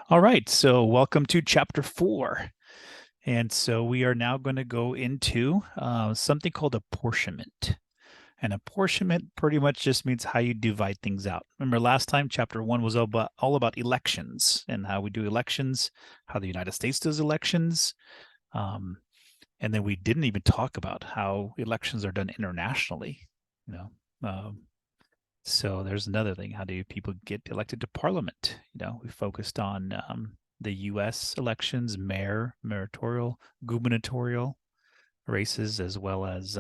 All right, so welcome to chapter 4. And so we are now going to go into something called apportionment. And apportionment pretty much just means how you divide things out. Remember last time, chapter 1 was all about elections and how we do elections, how the United States does elections. Um, and then we didn't even talk about how elections are done internationally, you know. So there's another thing. How do people get elected to parliament? We focused on the U.S. elections, mayoral, gubernatorial races, as well as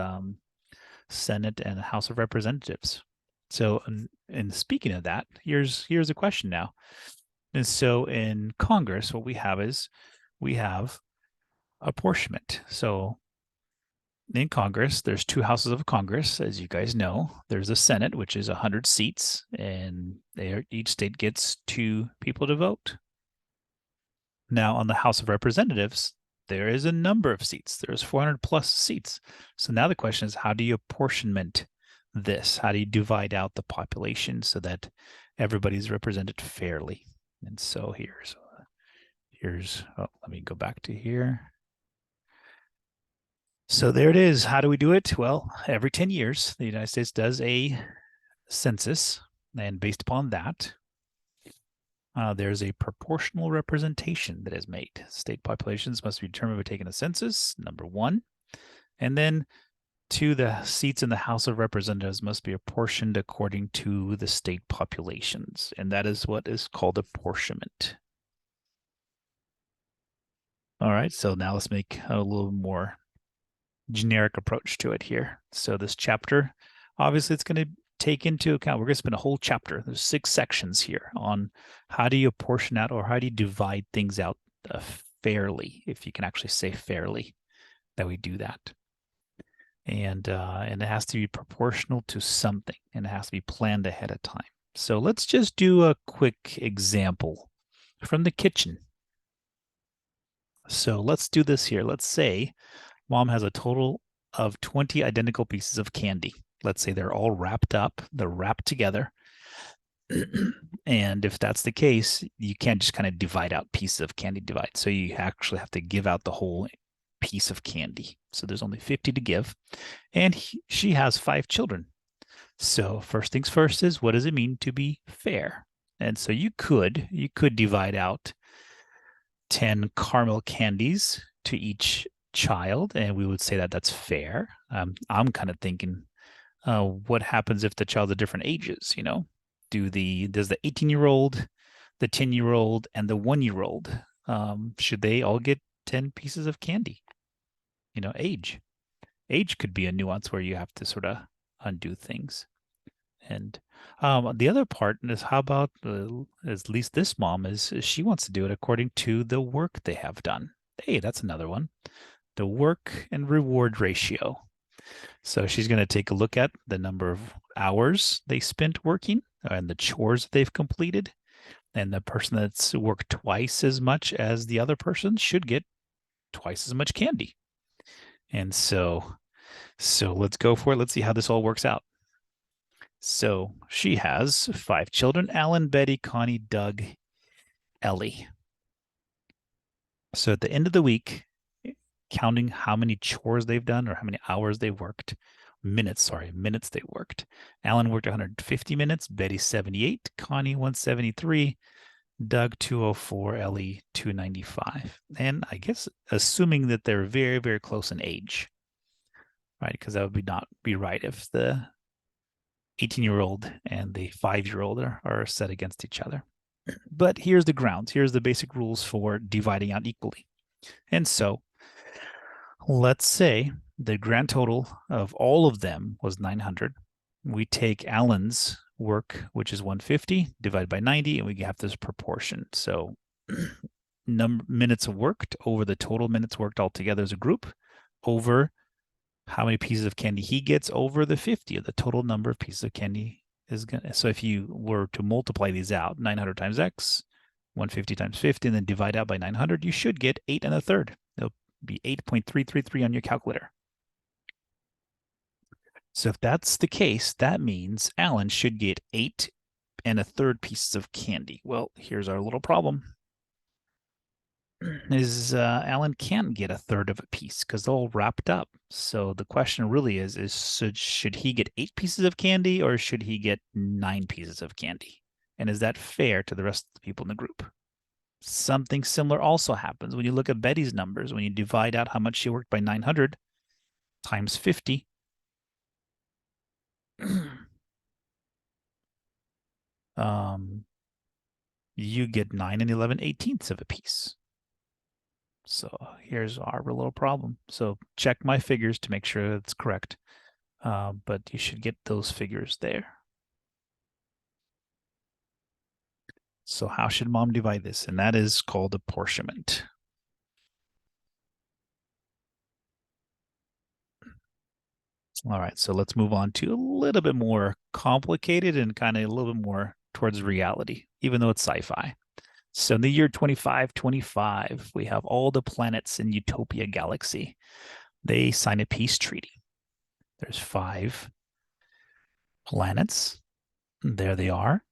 Senate and House of Representatives. So, and speaking of that, here's a question now. And so in Congress, what we have is we have apportionment. So in Congress, there's two houses of Congress, as you guys know. There's the Senate, which is 100 seats, and each state gets two people to vote. Now, on the House of Representatives, there is a number of seats. There's 400 plus seats. So now the question is, how do you apportionment this? How do you divide out the population so that everybody's represented fairly? And so let me go back to here. So there it is. How do we do it? Well, every 10 years, the United States does a census, and based upon that, there's a proportional representation that is made. State populations must be determined by taking a census, number one. And then the seats in the House of Representatives must be apportioned according to the state populations. And that is what is called apportionment. All right, so now let's make a little more generic approach to it here. So this chapter, obviously it's going to take into account, we're going to spend a whole chapter, there's 6 sections here on how do you apportion out, or how do you divide things out fairly, if you can actually say fairly that we do that. And it has to be proportional to something, and it has to be planned ahead of time. So let's just do a quick example from the kitchen. So let's do this here. Let's say Mom has a total of 20 identical pieces of candy. Let's say they're all wrapped up, they're wrapped together. And if that's the case, you can't just kind of divide out pieces of candy divide. So you actually have to give out the whole piece of candy. So there's only 50 to give. And she has 5 children. So first things first is, what does it mean to be fair? And so you could divide out 10 caramel candies to each child, and we would say that that's fair. I'm kind of thinking, what happens if the child's at different ages? Does the 18-year-old, the 10-year-old, and the 1-year-old, should they all get 10 pieces of candy? Age could be a nuance where you have to sort of undo things. And the other part is, how about at least this mom is she wants to do it according to the work they have done. Hey, that's another one. The work and reward ratio. So she's going to take a look at the number of hours they spent working and the chores that they've completed. And the person that's worked twice as much as the other person should get twice as much candy. And so let's go for it. Let's see how this all works out. So she has 5 children: Alan, Betty, Connie, Doug, Ellie. So at the end of the week, counting how many chores they've done or how many hours they've worked, minutes they worked. Alan worked 150 minutes, Betty 78, Connie 173, Doug 204, Ellie 295. And I guess assuming that they're very, very close in age, right? Because that would not be right if the 18-year-old and the 5-year-old are set against each other. But here's the grounds. Here's the basic rules for dividing out equally. And so let's say the grand total of all of them was 900. We take Alan's work, which is 150, divided by 90, and we have this proportion. So minutes worked over the total minutes worked altogether as a group, over how many pieces of candy he gets, over the 50 of the total number of pieces of candy is going to. So if you were to multiply these out, 900 times x, 150 times 50, and then divide out by 900, you should get 8 1/3. It'll be 8.333 on your calculator. So if that's the case, that means Alan should get 8 and a third pieces of candy. Well, here's our little problem. Is Alan can't get a third of a piece because they're all wrapped up. So the question really is should he get 8 pieces of candy or should he get 9 pieces of candy? And is that fair to the rest of the people in the group? Something similar also happens when you look at Betty's numbers. When you divide out how much she worked by 900 times 50, you get 9 and 11/18 of a piece. So here's our little problem. So check my figures to make sure it's correct. But you should get those figures there. So how should mom divide this? And that is called apportionment. All right, so let's move on to a little bit more complicated and kind of a little bit more towards reality, even though it's sci-fi. So in the year 2525, we have all the planets in Utopia Galaxy. They sign a peace treaty. There's 5 planets. There they are.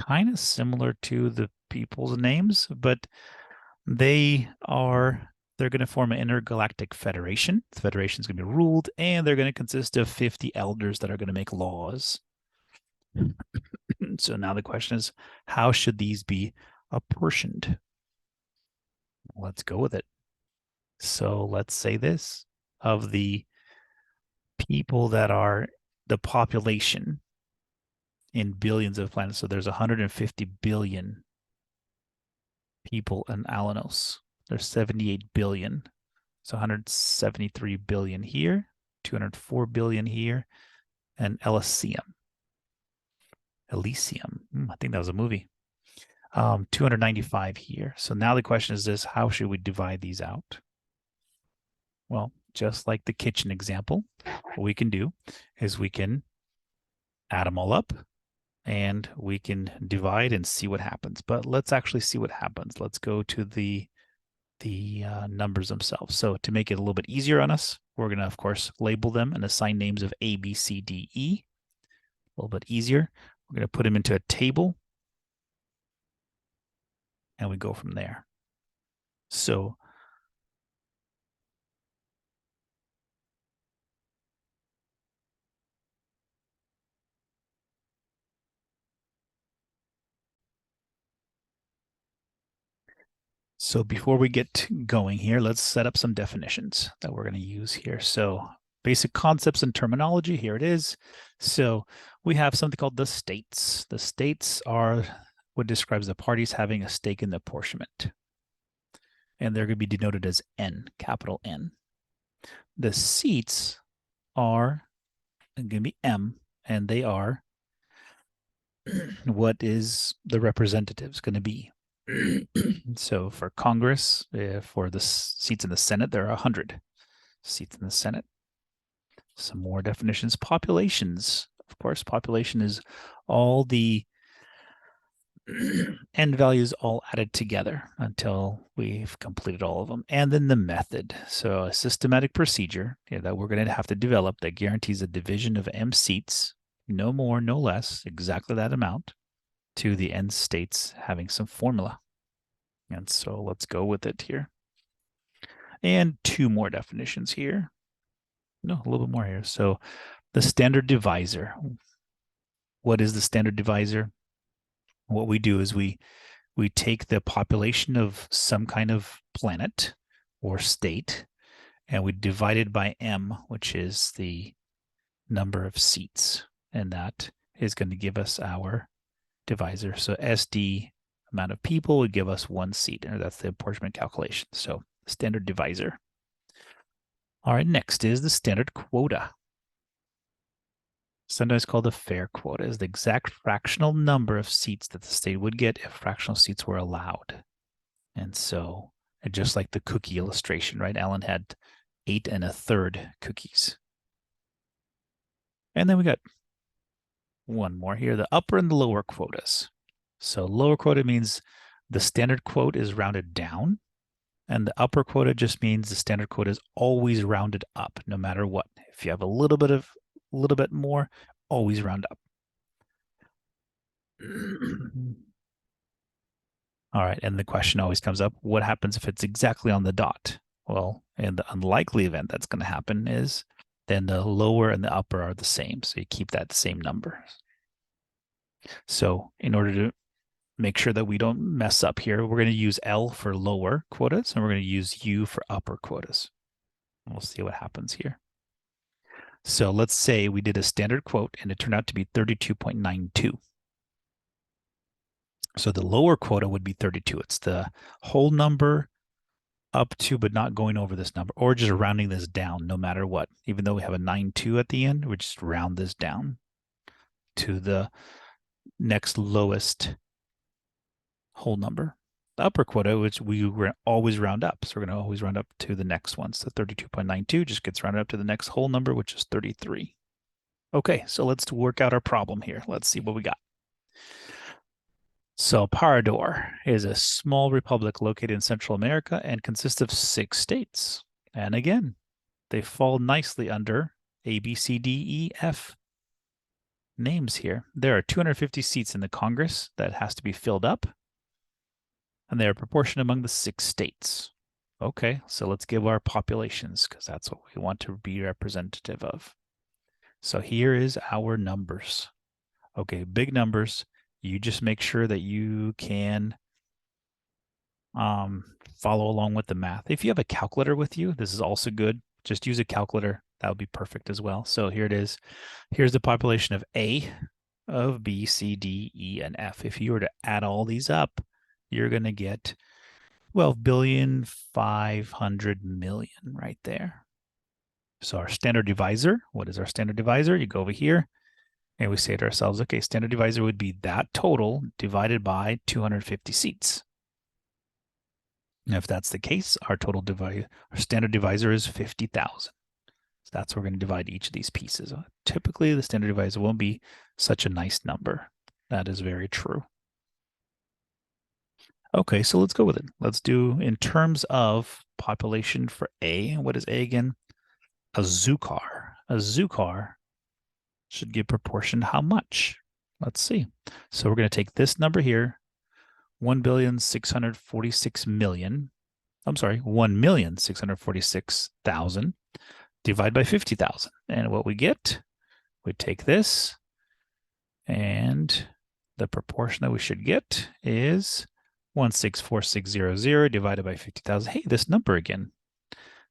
Kind of similar to the people's names, but they're going to form an intergalactic federation. The federation is going to be ruled, and they're going to consist of 50 elders that are going to make laws. So now the question is, how should these be apportioned? Let's go with it. So let's say this, of the people that are the population in billions of planets. So there's 150 billion people in Alanos. There's 78 billion. So 173 billion here, 204 billion here, and Elysium. I think that was a movie. 295 here. So now the question is this, how should we divide these out? Well, just like the kitchen example, what we can do is we can add them all up and we can divide and see what happens. But let's actually see what happens. Let's go to the numbers themselves. So to make it a little bit easier on us, we're going to, of course, label them and assign names of A, B, C, D, E. A little bit easier. We're going to put them into a table and we go from there. So before we get going here, let's set up some definitions that we're going to use here. So basic concepts and terminology, here it is. So we have something called the states. The states are what describes the parties having a stake in the apportionment. And they're going to be denoted as N, capital N. The seats are going to be M, and they are what is the representatives going to be. So for Congress, for the seats in the Senate, there are 100 seats in the Senate. Some more definitions. Populations. Of course, population is all the end values all added together until we've completed all of them. And then the method. So a systematic procedure that we're going to have to develop that guarantees a division of M seats, no more, no less, exactly that amount, to the end states having some formula. And so let's go with it here. And 2 more definitions here. No, a little bit more here. So the standard divisor. What is the standard divisor? What we do is we take the population of some kind of planet or state, and we divide it by M, which is the number of seats. And that is going to give us our divisor. So SD, amount of people, would give us 1 seat, and that's the apportionment calculation. So standard divisor. All right, next is the standard quota. Sometimes called the fair quota, is the exact fractional number of seats that the state would get if fractional seats were allowed. And so, just like the cookie illustration, right? Alan had 8 1/3 cookies. And then we got one more here, the upper and the lower quotas. So lower quota means the standard quote is rounded down, and the upper quota just means the standard quota is always rounded up, no matter what. If you have a little bit more, always round up. All right, and the question always comes up, what happens if it's exactly on the dot? Well, in the unlikely event that's going to happen is then the lower and the upper are the same, so you keep that same number. So in order to make sure that we don't mess up here, we're going to use L for lower quotas, and we're going to use U for upper quotas. We'll see what happens here. So let's say we did a standard quote, and it turned out to be 32.92. So the lower quota would be 32. It's the whole number up to, but not going over this number, or just rounding this down no matter what. Even though we have a 9.2 at the end, we just round this down to the next lowest whole number. The upper quota, which we always round up. So we're going to always round up to the next one. So 32.92 just gets rounded up to the next whole number, which is 33. Okay, so let's work out our problem here. Let's see what we got. So Parador is a small republic located in Central America and consists of 6 states. And again, they fall nicely under A, B, C, D, E, F names here. There are 250 seats in the Congress that has to be filled up, and they are proportioned among the 6 states. Okay, so let's give our populations because that's what we want to be representative of. So here is our numbers. Okay, big numbers. You just make sure that you can follow along with the math. If you have a calculator with you, this is also good. Just use a calculator. That would be perfect as well. So here it is. Here's the population of A, of B, C, D, E, and F. If you were to add all these up, you're going to get 12,500,000,000 right there. So our standard divisor, what is our standard divisor? You go over here and we say to ourselves, okay, standard divisor would be that total divided by 250 seats. And if that's the case, our standard divisor is 50,000. So that's where we're going to divide each of these pieces. Typically, the standard divisor won't be such a nice number. That is very true. Okay, so let's go with it. Let's do in terms of population for A. What is A again? A zukar. A zukar should give proportion how much? Let's see. So we're going to take this number here, 1,646,000,000. I'm sorry, 1,646,000 divide by 50,000. And what we get, we take this, and the proportion that we should get is 1,646,000 divided by 50,000. Hey, this number again,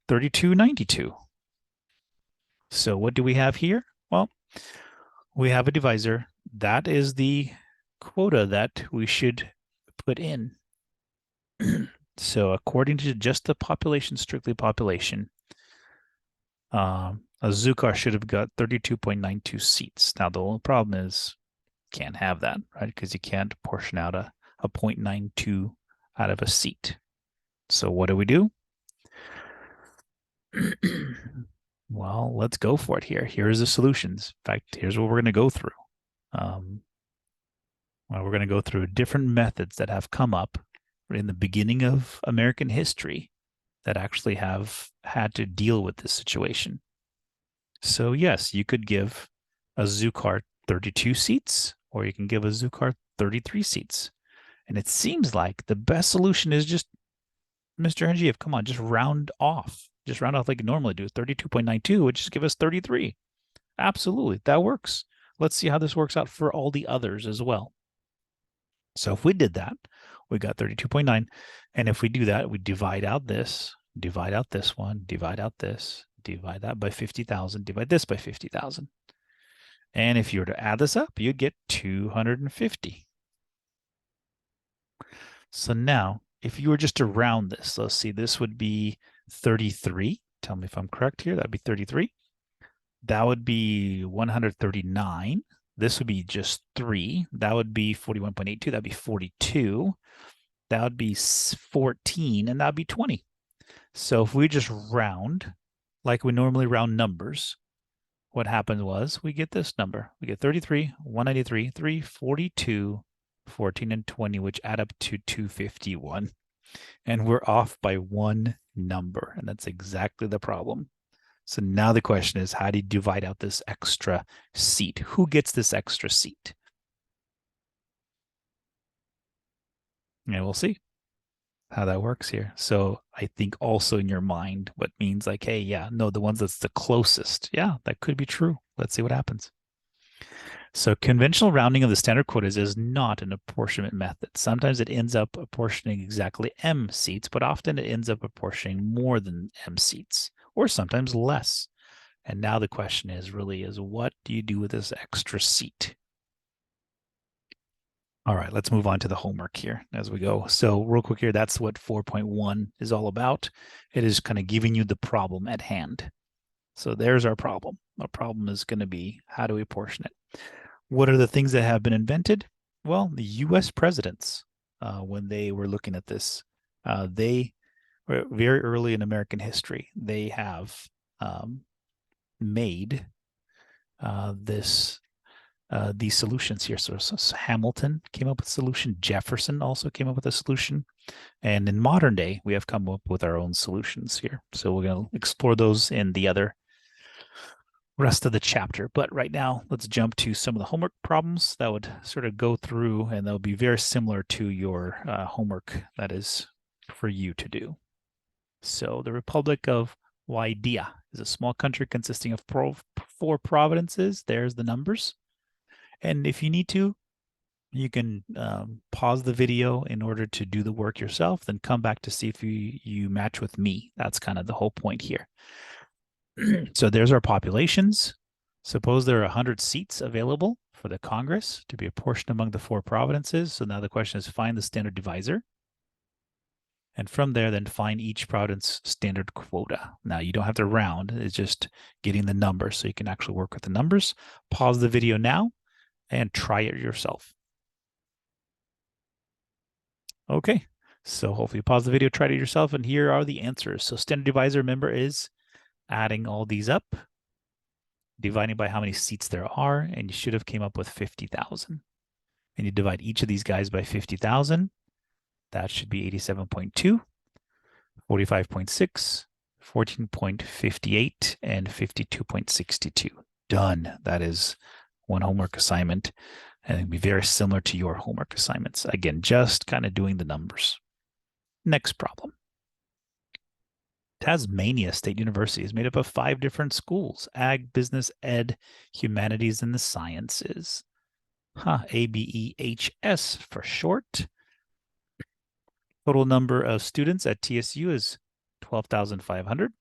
3292. So what do we have here? Well, we have a divisor. That is the quota that we should put in. So according to just the population, strictly population, a zukar should have got 32.92 seats. Now, the only problem is can't have that, right? Because you can't portion out a 0.92 out of a seat. So what do? Well, let's go for it here. Here's the solutions. In fact, here's what we're going to go through. Well, we're going to go through different methods that have come up in the beginning of American history that actually have had to deal with this situation. So yes, you could give a zukar 32 seats, or you can give a zukar 33 seats. And it seems like the best solution is just, Mr. Ngiev, come on, just round off. Just round off like you normally do. 32.92 would just give us 33. Absolutely, that works. Let's see how this works out for all the others as well. So if we did that, we got 32.9. And if we do that, we divide out this, divide out this one, divide out this, divide that by 50,000, divide this by 50,000. And if you were to add this up, you'd get 250. So now, if you were just to round this, let's see, this would be 33. Tell me if I'm correct here. That'd be 33. That would be 139. This would be just 3. That would be 41.82. That'd be 42. That would be 14, and that'd be 20. So if we just round, like we normally round numbers, what happened was we get this number. We get 33, 193, 3, 42, 14, and 20, which add up to 251. And we're off by one number, and that's exactly the problem. So now the question is, how do you divide out this extra seat? Who gets this extra seat? And we'll see how that works here. So I think also in your mind, what means like, hey, yeah, no, the ones that's the closest. Yeah, that could be true. Let's see what happens. So conventional rounding of the standard quotas is not an apportionment method. Sometimes it ends up apportioning exactly M seats, but often it ends up apportioning more than M seats, or sometimes less. And now the question is what do you do with this extra seat? All right, let's move on to the homework here as we go. So real quick here, that's what 4.1 is all about. It is kind of giving you the problem at hand. So there's our problem. Our problem is going to be, how do we apportion it? What are the things that have been invented? Well, the U.S. presidents, when they were looking at this, they were very early in American history. They have made these solutions here. So Hamilton came up with a solution. Jefferson also came up with a solution. And in modern day, we have come up with our own solutions here. So we're going to explore those in the other rest of the chapter. But right now, let's jump to some of the homework problems that would sort of go through, and they'll be very similar to your homework that is for you to do. So the Republic of Waidia is a small country consisting of 4 provinces. There's the numbers. And if you need to, you can pause the video in order to do the work yourself, then come back to see if you match with me. That's kind of the whole point here. So there's our populations. Suppose there are 100 seats available for the Congress to be apportioned among the 4 provinces. So now the question is, find the standard divisor. And from there, then find each province standard quota. Now you don't have to round, it's just getting the numbers. So you can actually work with the numbers. Pause the video now and try it yourself. Okay, so hopefully you pause the video, try it yourself, and here are the answers. So standard divisor, remember, is adding all these up, dividing by how many seats there are, and you should have came up with 50,000. And you divide each of these guys by 50,000. That should be 87.2, 45.6, 14.58, and 52.62. Done. That is one homework assignment, and it'll be very similar to your homework assignments. Again, just kind of doing the numbers. Next problem. Tasmania State University is made up of 5 different schools: Ag, Business, Ed, Humanities, and the Sciences. ABEHS for short. Total number of students at TSU is 12,500.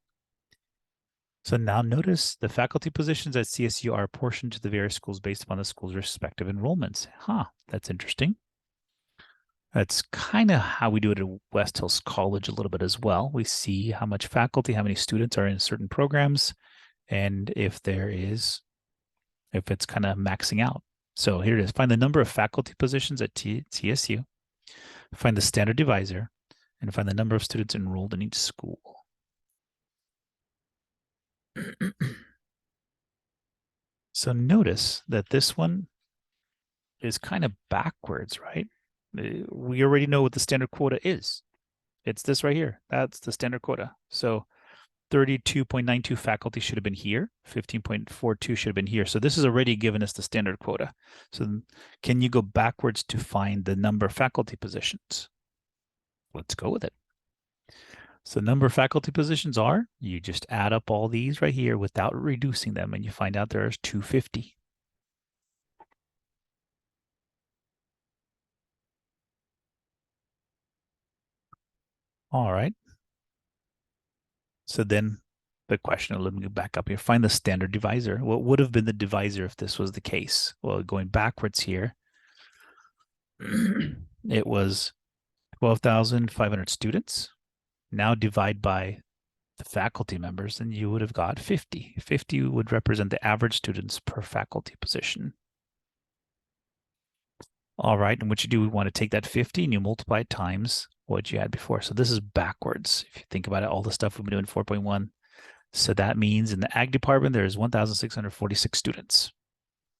So now notice the faculty positions at CSU are apportioned to the various schools based upon the school's respective enrollments. That's interesting. That's kind of how we do it at West Hills College a little bit as well. We see how much faculty, how many students are in certain programs, and if it's kind of maxing out. So here it is. Find the number of faculty positions at TSU, find the standard divisor, and find the number of students enrolled in each school. So notice that this one is kind of backwards, right? We already know what the standard quota is. It's this right here. That's the standard quota. So 32.92 faculty should have been here. 15.42 should have been here. So this has already given us the standard quota. So can you go backwards to find the number of faculty positions? Let's go with it. So number of faculty positions are, you just add up all these right here without reducing them, and you find out there's 250. All right. So then the question, let me go back up here, find the standard divisor. What would have been the divisor if this was the case? Well, going backwards here, it was 12,500 students. Now divide by the faculty members, and you would have got 50. 50 would represent the average students per faculty position. All right, and what you do, we want to take that 50 and you multiply it times what you had before. So this is backwards. If you think about it, all the stuff we've been doing 4.1. So that means in the ag department, there's 1,646 students.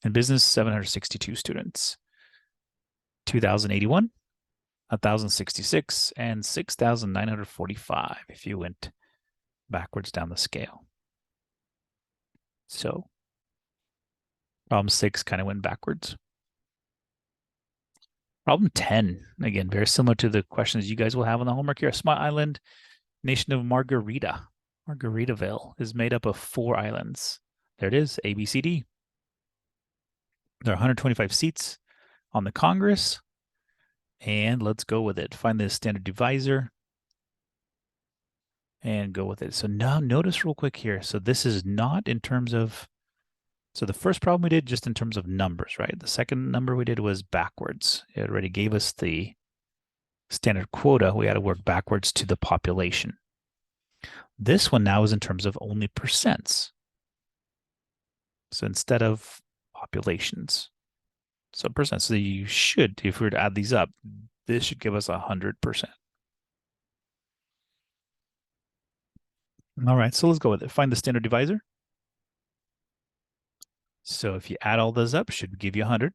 In business, 762 students. 2,081, 1,066, and 6,945 if you went backwards down the scale. So problem 6 kind of went backwards. Problem 10, again, very similar to the questions you guys will have on the homework here. A small island, nation of Margarita. Margaritaville is made up of 4 islands. There it is, A, B, C, D. There are 125 seats on the Congress. And let's go with it. Find the standard divisor and go with it. So now notice real quick here. So this is not in terms of, so the first problem we did just in terms of numbers, right? The second number we did was backwards. It already gave us the standard quota. We had to work backwards to the population. This one now is in terms of only percents. So instead of populations. So percent. So you should, if we were to add these up, this should give us 100%. All right, so let's go with it. Find the standard divisor. So if you add all those up, should give you 100.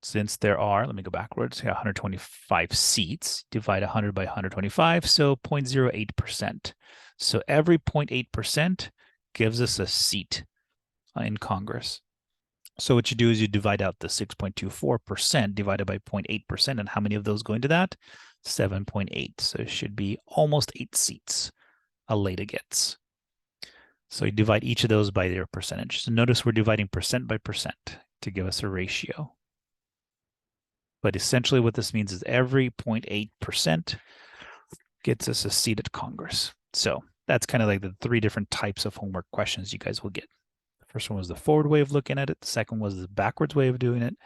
Since there are, let me go backwards, 125 seats, divide 100 by 125, so 0.08%. So every 0.8% gives us a seat in Congress. So what you do is you divide out the 6.24% divided by 0.8%, and how many of those go into that? 7.8. So it should be almost 8 seats Aleda gets. So you divide each of those by their percentage. So notice we're dividing percent by percent to give us a ratio. But essentially what this means is every 0.8% gets us a seat at Congress. So that's kind of like the 3 different types of homework questions you guys will get. The first one was the forward way of looking at it. The second was the backwards way of doing it.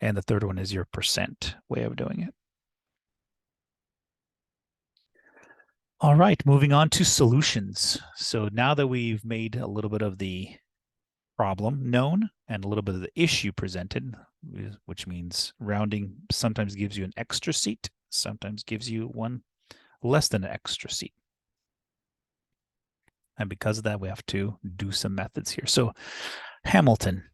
And the third one is your percent way of doing it. All right, moving on to solutions. So now that we've made a little bit of the problem known and a little bit of the issue presented, which means rounding sometimes gives you an extra seat, sometimes gives you one less than an extra seat. And because of that, we have to do some methods here. So Hamilton,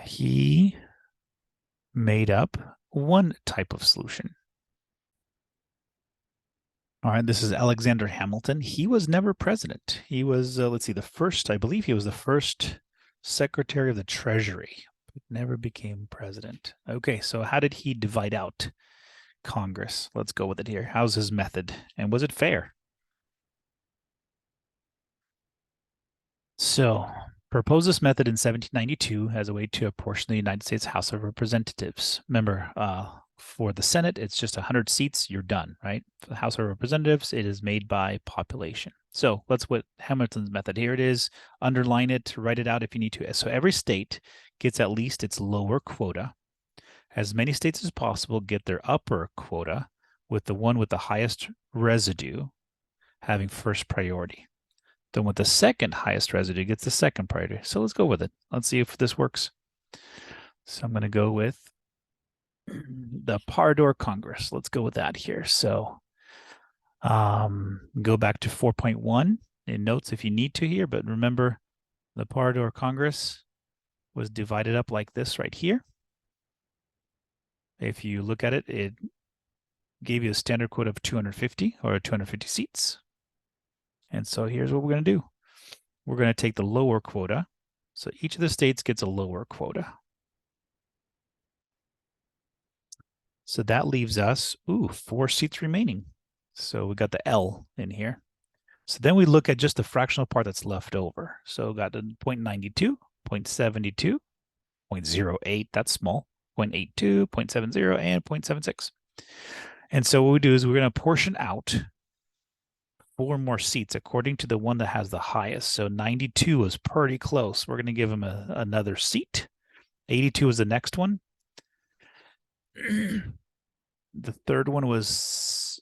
he made up one type of solution. All right, this is Alexander Hamilton. He was never president. He was, let's see, the first, I believe he was the first Secretary of the Treasury, but never became president. Okay, so how did he divide out Congress? Let's go with it here. How's his method? And was it fair? So, proposed this method in 1792 as a way to apportion the United States House of Representatives. Remember, for the Senate, it's just 100 seats, you're done, right? For the House of Representatives, it is made by population. So let's what Hamilton's method. Here it is. Underline it, write it out if you need to. So every state gets at least its lower quota. As many states as possible get their upper quota, with the one with the highest residue having first priority. Then with the second highest residue gets the second priority. So let's go with it. Let's see if this works. So I'm going to go with the Parador Congress. Let's go with that here. So go back to 4.1 in notes if you need to here, but remember the Parador Congress was divided up like this right here. If you look at it, it gave you a standard quota of 250 or 250 seats. And so here's what we're going to do. We're going to take the lower quota. So each of the states gets a lower quota. So that leaves us, 4 seats remaining. So we got the L in here. So then we look at just the fractional part that's left over. So we got the 0.92, 0.72, 0.08, that's small, 0.82, 0.70, and 0.76. And so what we do is we're going to portion out 4 more seats according to the one that has the highest. So 92 is pretty close. We're going to give him another seat. 82 is the next one. The third one was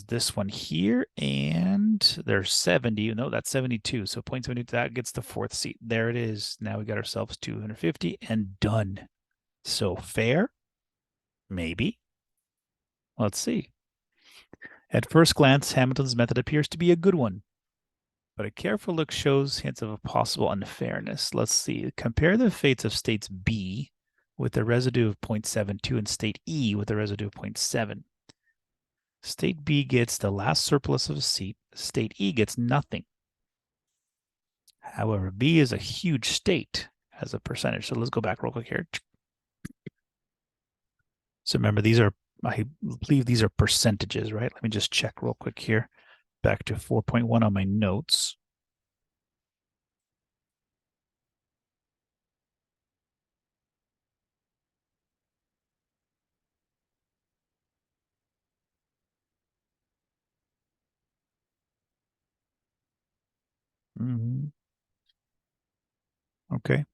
this one here, and there's 70. No, that's 72. So 0.72, that gets the 4th seat. There it is. Now we got ourselves 250 and done. So fair? Maybe. Let's see. At first glance, Hamilton's method appears to be a good one, but a careful look shows hints of a possible unfairness. Let's see. Compare the fates of states B with a residue of 0.72 and state E with a residue of 0.7. State B gets the last surplus of a seat. State E gets nothing. However, B is a huge state as a percentage. So let's go back real quick here. So remember, I believe these are percentages, right? Let me just check real quick here. Back to 4.1 on my notes. Okay.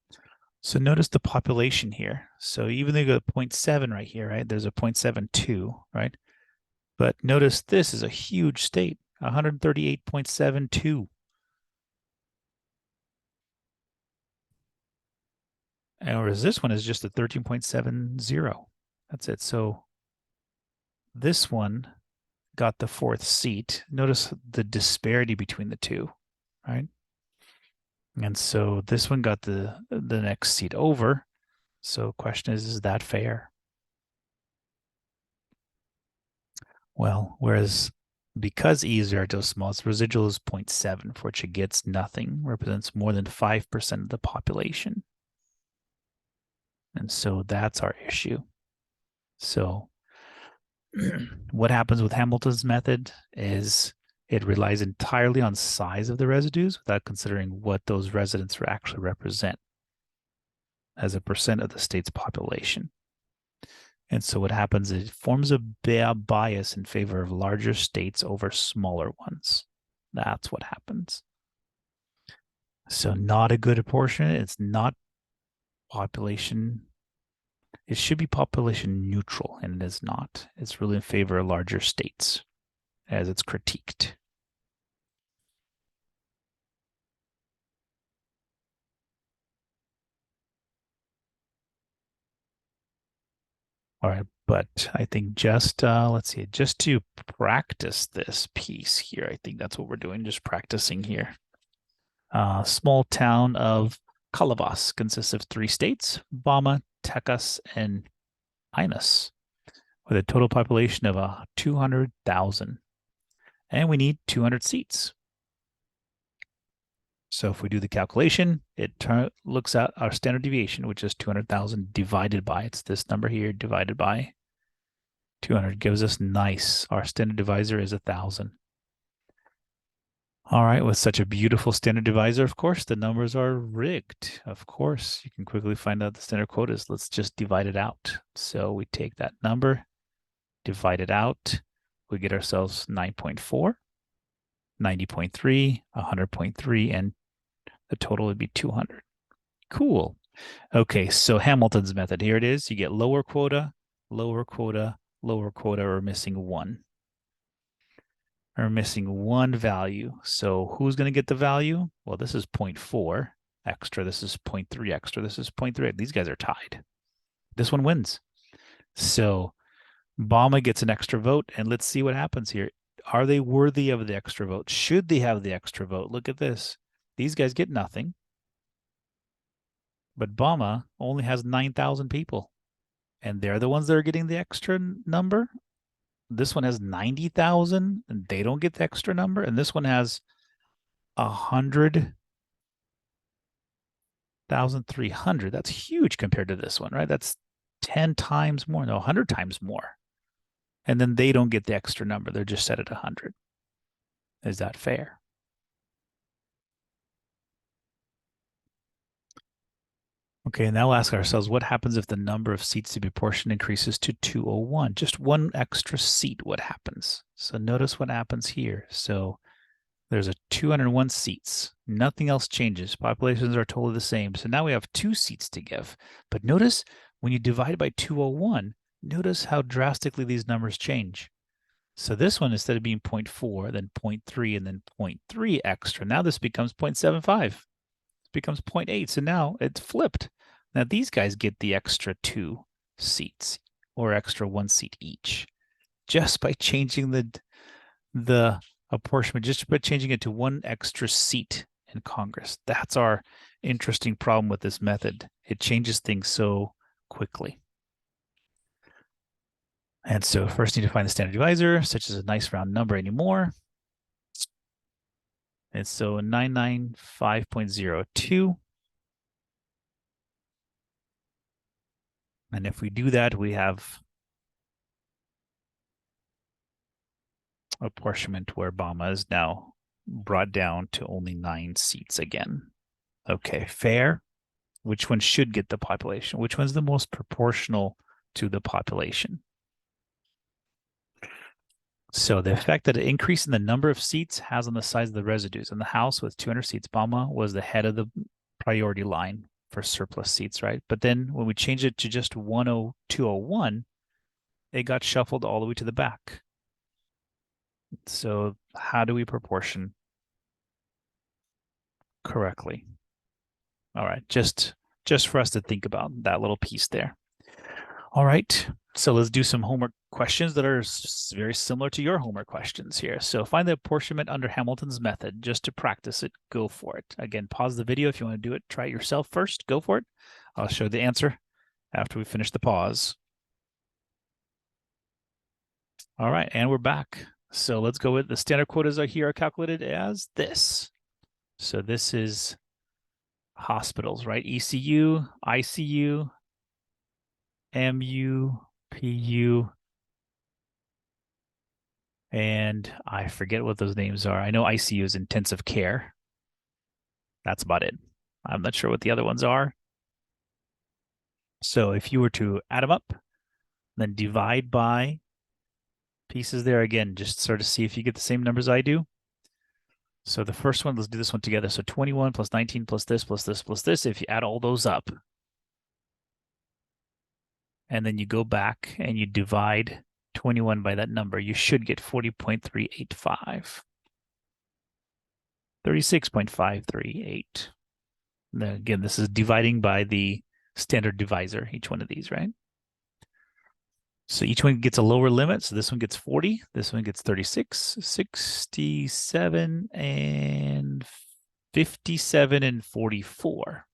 So notice the population here. So even though you go to 0.7 right here, right? There's a 0.72, right? But notice this is a huge state, 138.72. Whereas this one is just a 13.70. That's it. So this one got the fourth seat. Notice the disparity between the two, right? And so this one got the next seat over. So question is that fair? Well, whereas because E is very small, its residual is 0.7, for which it gets nothing, represents more than 5% of the population. And so that's our issue. So what happens with Hamilton's method is it relies entirely on size of the residues without considering what those residents actually represent as a percent of the state's population. And so what happens is it forms a bias in favor of larger states over smaller ones. That's what happens. So not a good apportionment. It's not population. It should be population neutral, and it is not. It's really in favor of larger states as it's critiqued. All right, but I think just let's see, just to practice this piece here, I think that's what we're doing, just practicing here. Small town of Kalavas consists of 3 states: Bama, Tecas, and Imus, with a total population of 200,000. And we need 200 seats. So if we do the calculation, it looks at our standard deviation, which is 200,000 divided by, it's this number here, divided by 200 gives us nice. Our standard divisor is 1,000. All right, with such a beautiful standard divisor, of course, the numbers are rigged. Of course, you can quickly find out the standard quotas. Let's just divide it out. So we take that number, divide it out. We get ourselves 9.4, 90.3, 100.3, and the total would be 200. Cool. Okay, so Hamilton's method, here it is. You get lower quota, lower quota, lower quota, or missing one. Or missing one value. So who's going to get the value? Well, this is 0.4 extra. This is 0.3 extra. This is 0.3. These guys are tied. This one wins. So Bama gets an extra vote, and let's see what happens here. Are they worthy of the extra vote? Should they have the extra vote? Look at this. These guys get nothing. But Bama only has 9,000 people, and they're the ones that are getting the extra number. This one has 90,000 and they don't get the extra number. And this one has 100,300. That's huge compared to this one, right? That's 10 times more, no, 100 times more. And then they don't get the extra number. They're just set at 100. Is that fair? Okay, now we'll ask ourselves, what happens if the number of seats to be apportioned increases to 201? Just one extra seat, what happens? So notice what happens here. So there's a 201 seats. Nothing else changes. Populations are totally the same. So now we have 2 seats to give. But notice when you divide by 201, notice how drastically these numbers change. So this one, instead of being 0.4, then 0.3, and then 0.3 extra, now this becomes 0.75. Becomes 0.8. So now it's flipped. Now these guys get the extra 2 seats or extra 1 seat each just by changing the apportionment, just by changing it to 1 extra seat in Congress. That's our interesting problem with this method. It changes things so quickly. And so first you need to find the standard divisor, such as a nice round number anymore. And so 995.02. And if we do that, we have apportionment where Bama is now brought down to only 9 seats again. Okay, fair. Which one should get the population? Which one's the most proportional to the population? So the effect that an increase in the number of seats has on the size of the residues. In the House with 200 seats, Bama was the head of the priority line for surplus seats, right? But then when we changed it to just 10201, it got shuffled all the way to the back. So how do we proportion correctly? All right, just for us to think about that little piece there. All right, so let's do some homework questions that are very similar to your homework questions here. So find the apportionment under Hamilton's method. Just to practice it, go for it. Again, pause the video if you want to do it. Try it yourself first. Go for it. I'll show the answer after we finish the pause. All right, and we're back. So let's go with the standard quotas here are calculated as this. So this is hospitals, right? ECU, ICU, MU, PU, and I forget what those names are. I know ICU is intensive care. That's about it. I'm not sure what the other ones are. So if you were to add them up, then divide by pieces there again, just sort of see if you get the same numbers I do. So the first one, let's do this one together. So 21 plus 19 plus this plus this plus this. If you add all those up, and then you go back and you divide 21 by that number, you should get 40.385. 36.538. Now, again, this is dividing by the standard divisor, each one of these, right? So each one gets a lower limit. So this one gets 40, this one gets 36, 67, and 57, and 44.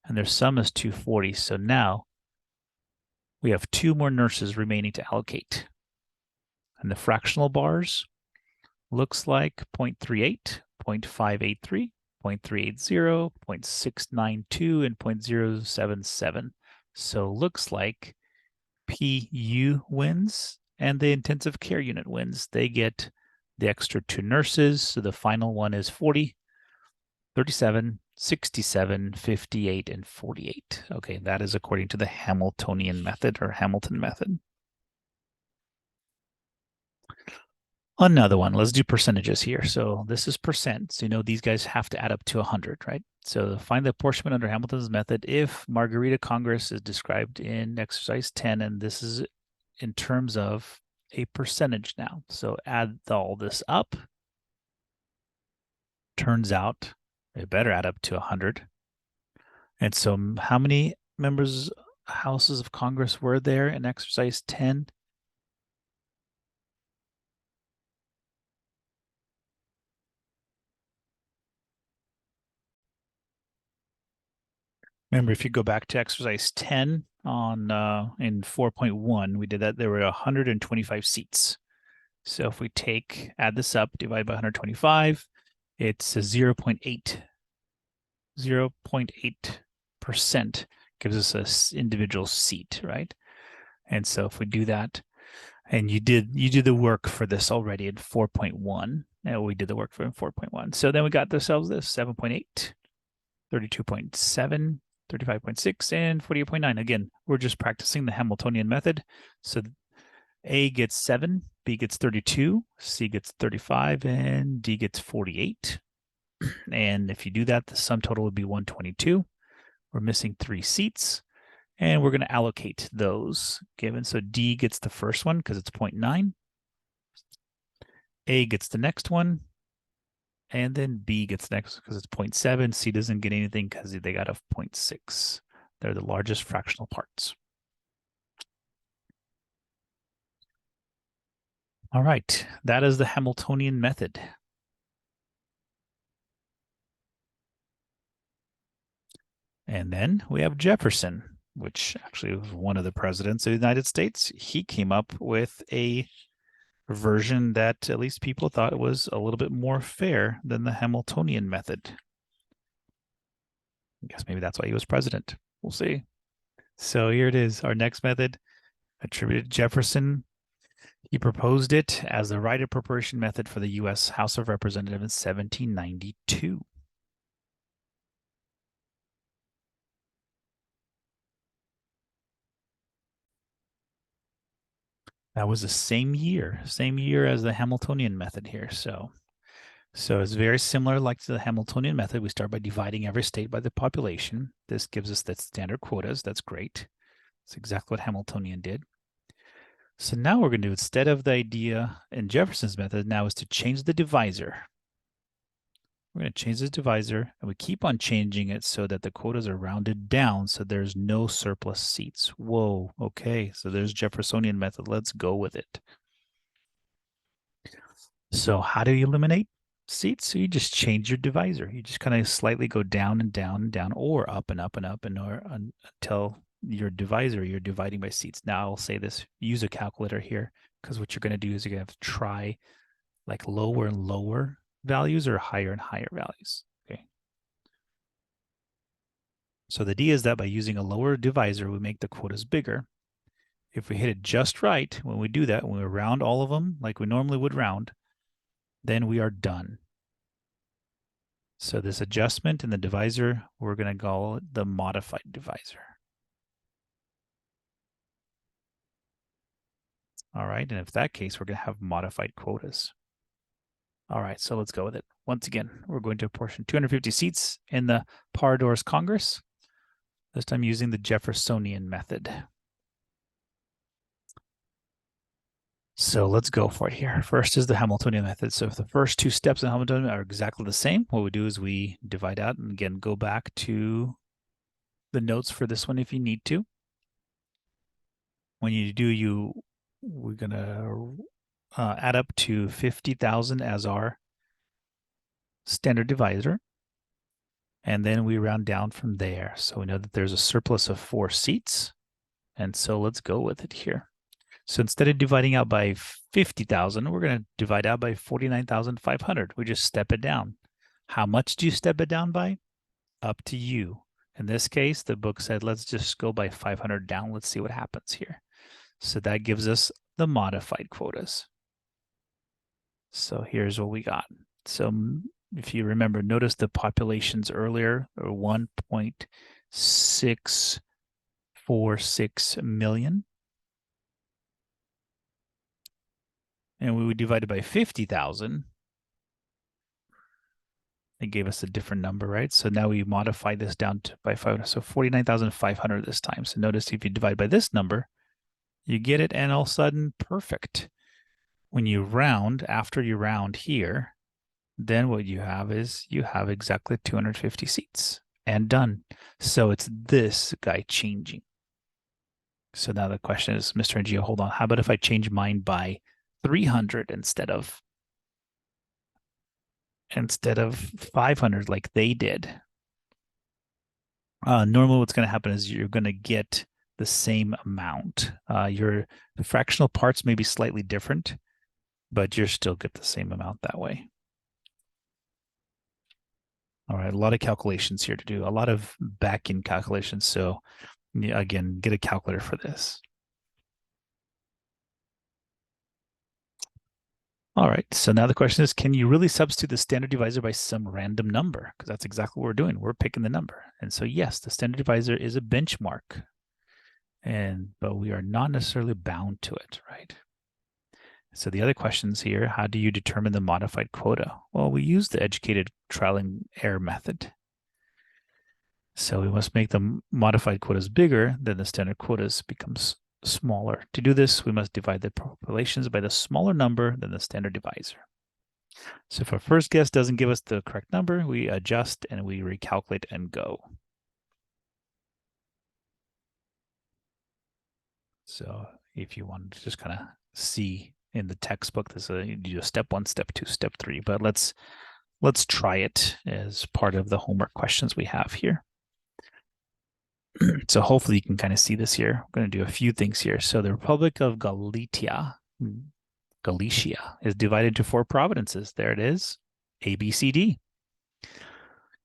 And their sum is 240. So now we have 2 more nurses remaining to allocate. And the fractional bars looks like 0.38, 0.583, 0.380, 0.692, and 0.077. So looks like PU wins and the intensive care unit wins. They get the extra 2 nurses. So the final one is 40, 37, 67, 58, and 48. Okay, that is according to the Hamiltonian method or Hamilton method. Another one, let's do percentages here. So this is percent. So you know these guys have to add up to 100, right? So find the apportionment under Hamilton's method if Margarita Congress is described in exercise 10, and this is in terms of a percentage now. So add all this up. Turns out it better add up to 100. And so how many members, houses of Congress were there in exercise 10? Remember, if you go back to exercise 10 on in 4.1, we did that. There were 125 seats. So if we add this up, divide by 125, it's a 0.8. 0.8% gives us an individual seat, right? And so if we do that, and you did the work for this already in 4.1, and we did the work for 4.1. So then we got ourselves this 7.8, 32.7, 35.6, and 48.9. Again, we're just practicing the Hamiltonian method. So A gets 7, B gets 32, C gets 35, and D gets 48. And if you do that, the sum total would be 122. We're missing 3 seats, and we're going to allocate those given. So D gets the first one because it's 0.9. A gets the next one, and then B gets next because it's 0.7. C doesn't get anything because they got a 0.6. They're the largest fractional parts. All right, that is the Hamiltonian method. And then we have Jefferson, which actually was one of the presidents of the United States. He came up with a version that at least people thought was a little bit more fair than the Hamiltonian method. I guess maybe that's why he was president. We'll see. So here it is, our next method, attributed to Jefferson. He proposed it as the right appropriation method for the U.S. House of Representatives in 1792. That was the same year as the Hamiltonian method here. So it's very similar like to the Hamiltonian method. We start by dividing every state by the population. This gives us the standard quotas. That's great. That's exactly what Hamiltonian did. So now we're going to do, instead of the idea in Jefferson's method, now is to change the divisor. We're going to change the divisor, and we keep on changing it so that the quotas are rounded down so there's no surplus seats. Whoa, okay, so there's Jeffersonian method. Let's go with it. So how do you eliminate seats? So you just change your divisor. You just kind of slightly go down and down and down, or up and up and up, and or until your divisor, you're dividing by seats. Now I'll say this, use a calculator here, because what you're going to do is you're going to have to try like lower and lower values or higher and higher values. Okay. So the idea is that by using a lower divisor, we make the quotas bigger. If we hit it just right, when we do that, when we round all of them like we normally would round, then we are done. So this adjustment in the divisor, we're going to call it the modified divisor. All right, and if that case, we're going to have modified quotas. All right, so let's go with it. Once again, we're going to apportion 250 seats in the Paradors Congress, this time using the Jeffersonian method. So let's go for it here. First is the Hamiltonian method. So if the first two steps in Hamiltonian are exactly the same, what we do is we divide out, and again, go back to the notes for this one if you need to. When you do, we're going to add up to 50,000 as our standard divisor. And then we round down from there. So we know that there's a surplus of 4 seats. And so let's go with it here. So instead of dividing out by 50,000, we're going to divide out by 49,500. We just step it down. How much do you step it down by? Up to you. In this case, the book said, let's just go by 500 down. Let's see what happens here. So that gives us the modified quotas. So here's what we got. So if you remember, notice the populations earlier are 1.646 million. And we would divide it by 50,000. It gave us a different number, right? So now we modify this down to by 500. So 49,500 this time. So notice if you divide by this number, you get it, and all of a sudden, perfect. When you round, after you round here, then what you have is you have exactly 250 seats and done. So it's this guy changing. So now the question is, Mr. NGO, hold on. How about if I change mine by 300 instead of 500 like they did? Normally what's going to happen is you're going to get the same amount. Your fractional parts may be slightly different, but you're still get the same amount that way. All right, a lot of calculations here to do, a lot of back-end calculations. So again, get a calculator for this. All right, so now the question is, can you really substitute the standard divisor by some random number? Because that's exactly what we're doing. We're picking the number. And so yes, the standard divisor is a benchmark, but we are not necessarily bound to it, right? So the other questions here, how do you determine the modified quota? Well, we use the educated trial and error method. So we must make the modified quotas bigger, then the standard quotas becomes smaller. To do this, we must divide the populations by the smaller number than the standard divisor. So if our first guess doesn't give us the correct number, we adjust and we recalculate and go. So if you want to just kind of see in the textbook, this you do step 1, step 2, step 3, but let's try it as part of the homework questions we have here. So hopefully you can kind of see this here. I'm going to do a few things here. So the Republic of Galicia Galicia is divided into 4 provinces. There it is, A, B, C, D.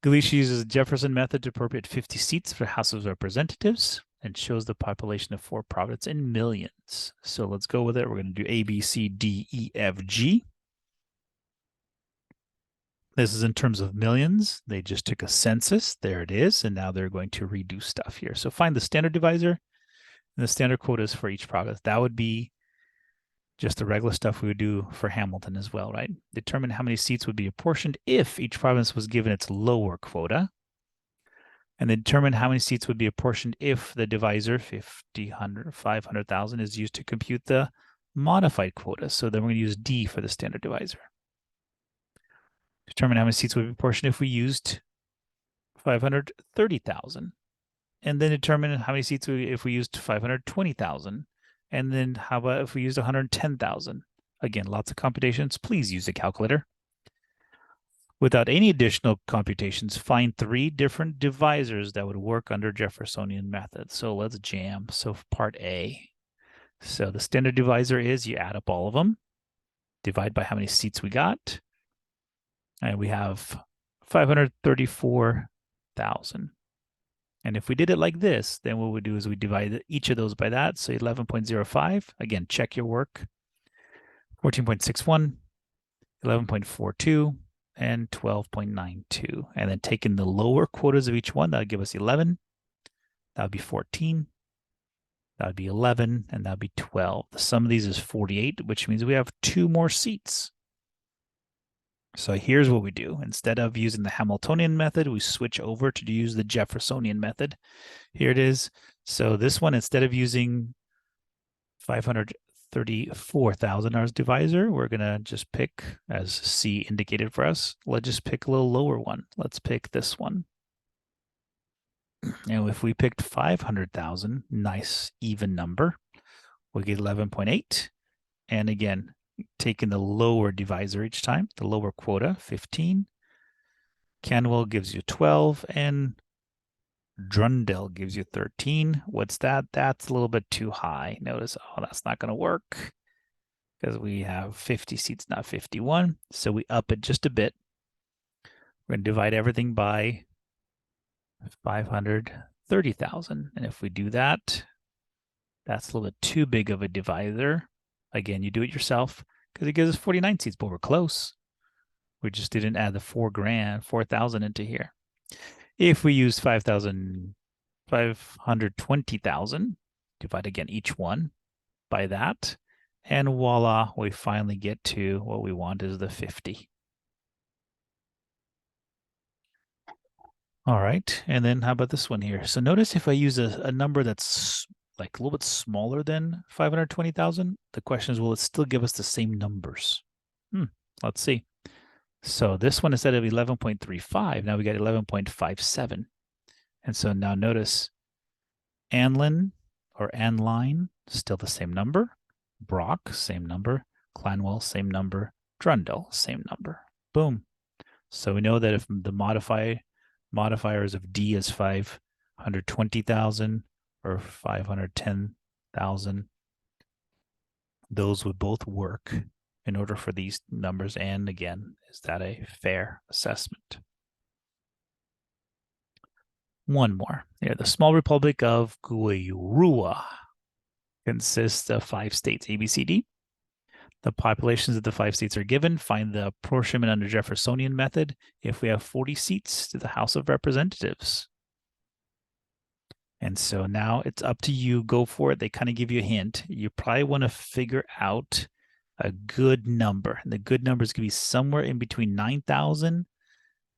Galicia uses the Jefferson method to appropriate 50 seats for the House of Representatives and shows the population of 4 provinces in millions. So let's go with it. We're going to do A, B, C, D, E, F, G. This is in terms of millions. They just took a census. There it is. And now they're going to redo stuff here. So find the standard divisor and the standard quotas for each province. That would be just the regular stuff we would do for Hamilton as well, right? Determine how many seats would be apportioned if each province was given its lower quota. And then determine how many seats would be apportioned if the divisor, 50, 100, 500,000, is used to compute the modified quota. So then we're going to use D for the standard divisor. Determine how many seats would be apportioned if we used 530,000. And then determine how many seats if we used 520,000. And then how about if we used 110,000? Again, lots of computations. Please use a calculator. Without any additional computations, find 3 different divisors that would work under Jeffersonian method. So let's jam. So part A. So the standard divisor is you add up all of them, divide by how many seats we got, and we have 534,000. And if we did it like this, then what we do is we divide each of those by that. So 11.05, again, check your work. 14.61, 11.42, and 12.92. And then taking the lower quotas of each one, that would give us 11. That would be 14. That would be 11, and that would be 12. The sum of these is 48, which means we have 2 more seats. So here's what we do. Instead of using the Hamiltonian method, we switch over to use the Jeffersonian method. Here it is. So this one, instead of using 534,000 as divisor, we're going to just pick, as C indicated for us, let's just pick a little lower one. Let's pick this one. And if we picked 500,000, nice even number, we get 11.8. And again, taking the lower divisor each time, the lower quota, 15. Canwell gives you 12, and Drundell gives you 13. What's that? That's a little bit too high. Notice, oh, that's not going to work because we have 50 seats, not 51. So we up it just a bit. We're going to divide everything by 530,000. And if we do that, that's a little bit too big of a divisor. Again, you do it yourself because it gives us 49 seats, but we're close. We just didn't add the 4,000 into here. If we use 520,000, divide again each one by that, and voila, we finally get to what we want is the 50. All right, and then how about this one here? So notice if I use a number that's like a little bit smaller than 520,000, the question is, will it still give us the same numbers? Let's see. So this one, instead of 11.35, now we got 11.57. And so now notice Anlin or Anline, still the same number. Brock, same number. Clanwell, same number. Drundell, same number. Boom. So we know that if the modifiers of D is 520,000 or 510,000, those would both work in order for these numbers. And again, is that a fair assessment? One more. Yeah, the small republic of Guayurua consists of 5 states, A, B, C, D. The populations of the 5 states are given. Find the apportionment under Jeffersonian method if we have 40 seats to the House of Representatives. And so now it's up to you. Go for it. They kind of give you a hint. You probably want to figure out a good number. And the good number is going to be somewhere in between 9,000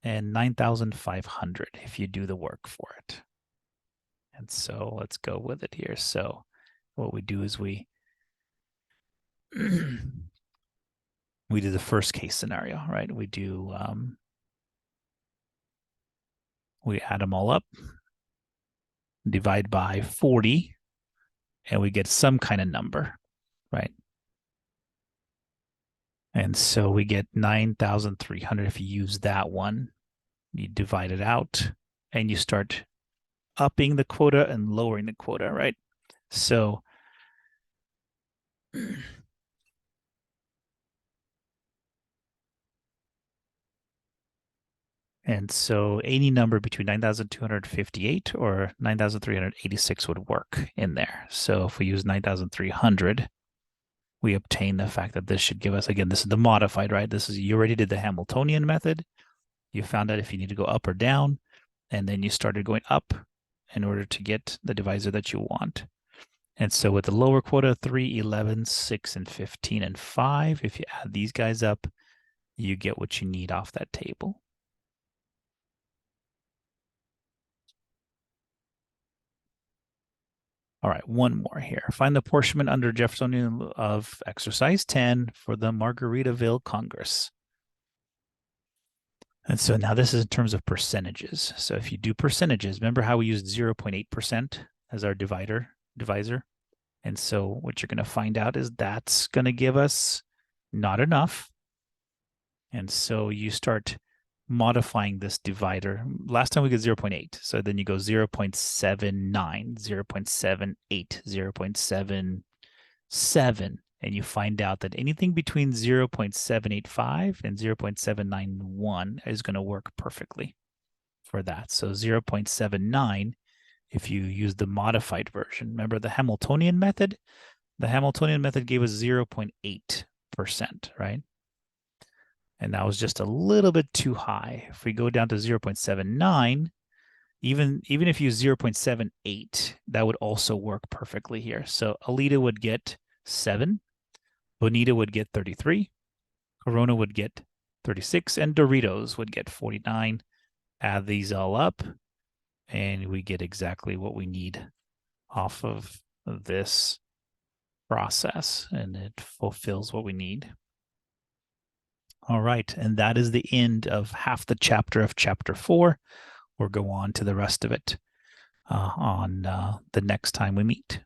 and 9,500 if you do the work for it. And so let's go with it here. So what we do is we do the first case scenario, right? We do, we add them all up, divide by 40, and we get some kind of number, right? And so we get 9,300 if you use that one. You divide it out, and you start upping the quota and lowering the quota, right? So And so any number between 9,258 or 9,386 would work in there. So if we use 9,300, we obtain the fact that this should give us, again, this is the modified, right? This is, you already did the Hamiltonian method. You found out if you need to go up or down, and then you started going up in order to get the divisor that you want. And so with the lower quota, 3, 11, 6, and 15, and 5, if you add these guys up, you get what you need off that table. All right, one more here. Find the apportionment under Jeffersonian of exercise 10 for the Margaritaville Congress. And so now this is in terms of percentages. So if you do percentages, remember how we used 0.8% as our divisor? And so what you're going to find out is that's going to give us not enough. And so you start modifying this divider. Last time we got 0.8. So then you go 0.79, 0.78, 0.77, and you find out that anything between 0.785 and 0.791 is going to work perfectly for that. So 0.79, if you use the modified version, remember the Hamiltonian method? The Hamiltonian method gave us 0.8%, right? And that was just a little bit too high. If we go down to 0.79, even if you use 0.78, that would also work perfectly here. So Alita would get 7, Bonita would get 33, Corona would get 36, and Doritos would get 49. Add these all up, and we get exactly what we need off of this process, and it fulfills what we need. All right, and that is the end of half the chapter of chapter 4. We'll go on to the rest of it on the next time we meet.